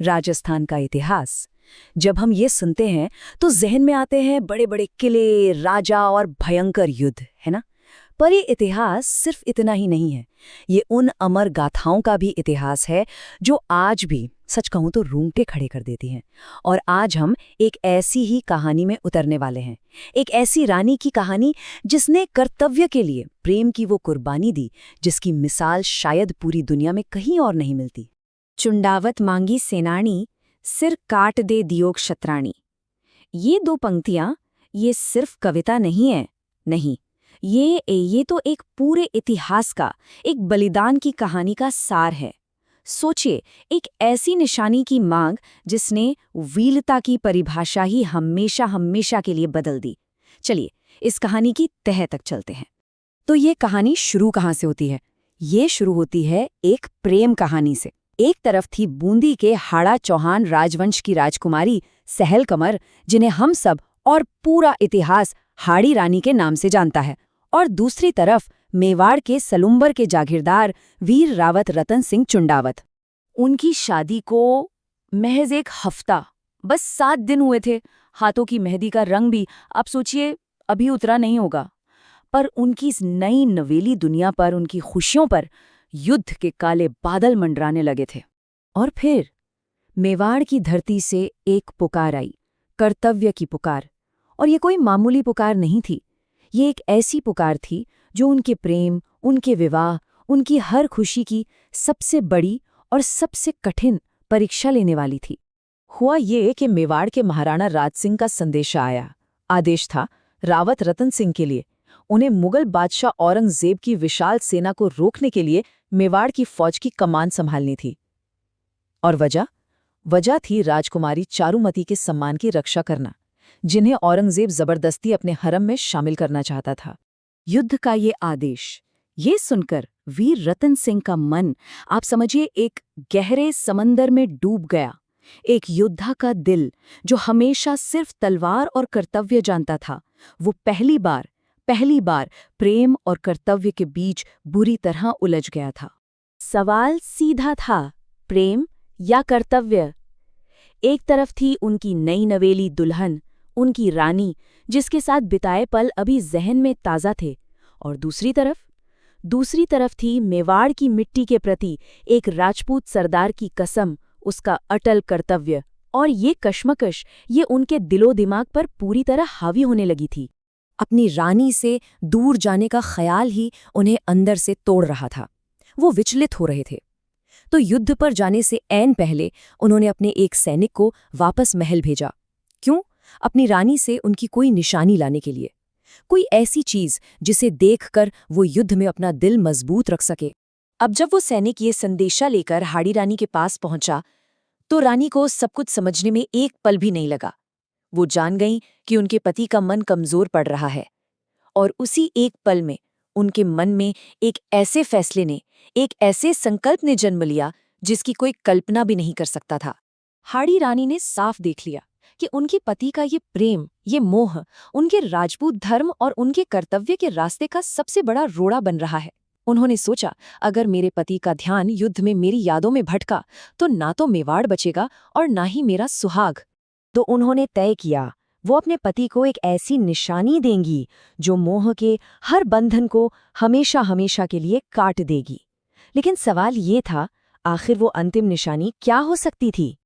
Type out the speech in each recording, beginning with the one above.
राजस्थान का इतिहास। जब हम ये सुनते हैं तो जहन में आते हैं बड़े बड़े किले, राजा और भयंकर युद्ध, है ना? पर ये इतिहास सिर्फ इतना ही नहीं है। ये उन अमर गाथाओं का भी इतिहास है जो आज भी, सच कहूं तो, रूंगटे खड़े कर देती हैं। और आज हम एक ऐसी ही कहानी में उतरने वाले हैं। एक ऐसी रानी की कहानी जिसने कर्तव्य के लिए प्रेम की वो कुर्बानी दी, जिसकी मिसाल शायद पूरी दुनिया में कहीं और नहीं मिलती। चुंडावत मांगी सेनानी, सिर काट दे दियो क्षत्राणी। ये दो पंक्तियां, ये सिर्फ कविता नहीं है। नहीं, ये तो एक पूरे इतिहास का, एक बलिदान की कहानी का सार है। सोचिए, एक ऐसी निशानी की मांग जिसने वीरता की परिभाषा ही हमेशा हमेशा के लिए बदल दी। चलिए इस कहानी की तह तक चलते हैं। तो ये कहानी शुरू कहाँ से होती है? ये शुरू होती है एक प्रेम कहानी से। एक तरफ थी बूंदी के हाड़ा चौहान राजवंश की राजकुमारी सहल कमर, जिन्हें हम सब और पूरा इतिहास हाड़ी रानी के नाम से जानता है, और दूसरी तरफ मेवाड़ के सलुम्बर के जागीरदार वीर रावत रतन सिंह चुंडावत। उनकी शादी को महज एक हफ्ता, बस 7 दिन हुए थे। हाथों की मेहंदी का रंग भी आप सोचिए अभी उतरा नहीं होगा। पर उनकी इस नई नवेली दुनिया पर, उनकी खुशियों पर युद्ध के काले बादल मंडराने लगे थे। और फिर मेवाड़ की धरती से एक पुकार आई, कर्तव्य की पुकार। और ये कोई मामूली पुकार नहीं थी। ये एक ऐसी पुकार थी जो उनके प्रेम, उनके विवाह, उनकी हर खुशी की सबसे बड़ी और सबसे कठिन परीक्षा लेने वाली थी। हुआ ये कि मेवाड़ के महाराणा राज सिंह का संदेशा आया। आदेश था रावत रतन सिंह के लिए। उन्हें मुगल बादशाह औरंगजेब की विशाल सेना को रोकने के लिए मेवाड़ की फौज की कमान संभालनी थी। और वजह थी राजकुमारी चारुमती के सम्मान की रक्षा करना, जिन्हें औरंगजेब जबरदस्ती अपने हरम में शामिल करना चाहता था। युद्ध का ये आदेश, ये सुनकर वीर रतन सिंह का मन, आप समझिए, एक गहरे समंदर में डूब गया। एक योद्धा का दिल जो हमेशा सिर्फ तलवार और कर्तव्य जानता था, वो पहली बार प्रेम और कर्तव्य के बीच बुरी तरह उलझ गया था। सवाल सीधा था, प्रेम या कर्तव्य? एक तरफ थी उनकी नई नवेली दुल्हन, उनकी रानी, जिसके साथ बिताए पल अभी जहन में ताज़ा थे, और दूसरी तरफ थी मेवाड़ की मिट्टी के प्रति एक राजपूत सरदार की कसम, उसका अटल कर्तव्य। और ये कश्मकश, ये उनके दिलो दिमाग पर पूरी तरह हावी होने लगी थी। अपनी रानी से दूर जाने का ख्याल ही उन्हें अंदर से तोड़ रहा था। वो विचलित हो रहे थे। तो युद्ध पर जाने से ऐन पहले उन्होंने अपने एक सैनिक को वापस महल भेजा। क्यों? अपनी रानी से उनकी कोई निशानी लाने के लिए, कोई ऐसी चीज जिसे देखकर वो युद्ध में अपना दिल मजबूत रख सके। अब जब वो सैनिक ये संदेशा लेकर हाड़ी रानी के पास पहुंचा, तो रानी को सब कुछ समझने में एक पल भी नहीं लगा। वो जान गई कि उनके पति का मन कमजोर पड़ रहा है, और उसी एक पल में उनके मन में एक ऐसे फैसले ने, एक ऐसे संकल्प ने जन्म लिया जिसकी कोई कल्पना भी नहीं कर सकता था। हाड़ी रानी ने साफ देख लिया कि उनके पति का ये प्रेम, ये मोह, उनके राजपूत धर्म और उनके कर्तव्य के रास्ते का सबसे बड़ा रोड़ा बन रहा है। उन्होंने सोचा, अगर मेरे पति का ध्यान युद्ध में मेरी यादों में भटका तो ना तो मेवाड़ बचेगा और ना ही मेरा सुहाग। तो उन्होंने तय किया, वो अपने पति को एक ऐसी निशानी देंगी जो मोह के हर बंधन को हमेशा हमेशा के लिए काट देगी। लेकिन सवाल ये था, आखिर वो अंतिम निशानी क्या हो सकती थी?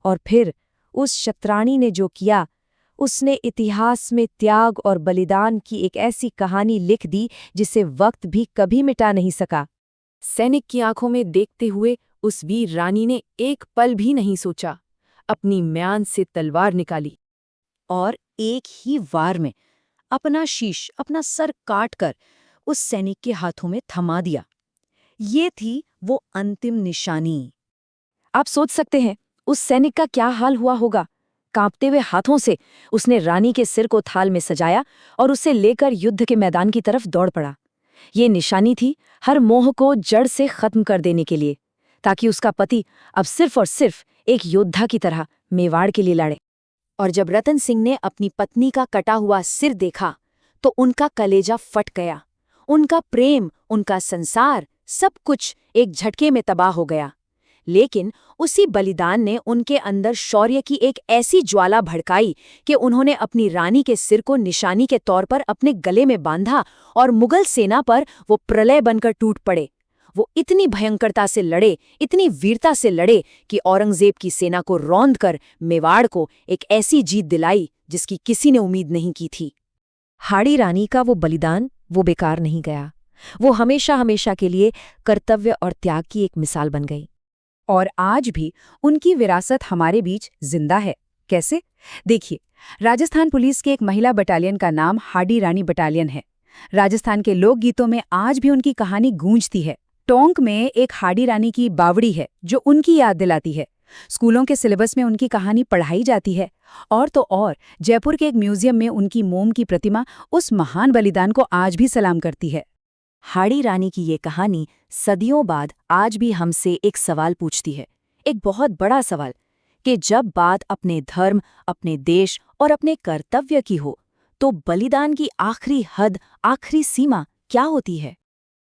और फिर उस क्षत्राणी ने जो किया, उसने इतिहास में त्याग और बलिदान की एक ऐसी कहानी लिख दी जिसे वक्त भी कभी मिटा नहीं सका। सैनिक की आंखों में देखते हुए उस वीर रानी ने एक पल भी नहीं सोचा, अपनी म्यान से तलवार निकाली और एक ही वार में अपना शीश, अपना सर काटकर उस सैनिक के हाथों में थमा दिया। ये थी वो अंतिम निशानी। आप सोच सकते हैं उस सैनिक का क्या हाल हुआ होगा। कांपते हुए हाथों से उसने रानी के सिर को थाल में सजाया और उसे लेकर युद्ध के मैदान की तरफ दौड़ पड़ा। ये निशानी थी हर मोह को जड़ से खत्म कर देने के लिए, ताकि उसका पति अब सिर्फ और सिर्फ एक योद्धा की तरह मेवाड़ के लिए लड़े। और जब रतन सिंह ने अपनी पत्नी का कटा हुआ सिर देखा तो उनका कलेजा फट गया। उनका प्रेम, उनका संसार, सब कुछ एक झटके में तबाह हो गया। लेकिन उसी बलिदान ने उनके अंदर शौर्य की एक ऐसी ज्वाला भड़काई कि उन्होंने अपनी रानी के सिर को निशानी के तौर पर अपने गले में बांधा और मुगल सेना पर वो प्रलय बनकर टूट पड़े। वो इतनी भयंकरता से लड़े, इतनी वीरता से लड़े कि औरंगजेब की सेना को रौंद कर मेवाड़ को एक ऐसी जीत दिलाई जिसकी किसी ने उम्मीद नहीं की थी। हाड़ी रानी का वो बलिदान वो बेकार नहीं गया। वो हमेशा हमेशा के लिए कर्तव्य और त्याग की एक मिसाल बन गई। और आज भी उनकी विरासत हमारे बीच जिंदा है। कैसे? देखिए, राजस्थान पुलिस के एक महिला बटालियन का नाम हाड़ी रानी बटालियन है। राजस्थान के लोकगीतों में आज भी उनकी कहानी गूंजती है। टोंक में एक हाड़ी रानी की बावड़ी है जो उनकी याद दिलाती है। स्कूलों के सिलेबस में उनकी कहानी पढ़ाई जाती है। और तो और जयपुर के एक म्यूजियम में उनकी मोम की प्रतिमा उस महान बलिदान को आज भी सलाम करती है। हाड़ी रानी की ये कहानी सदियों बाद आज भी हमसे एक सवाल पूछती है, एक बहुत बड़ा सवाल, कि जब बात अपने धर्म, अपने देश और अपने कर्तव्य की हो, तो बलिदान की आखिरी हद, आखिरी सीमा क्या होती है?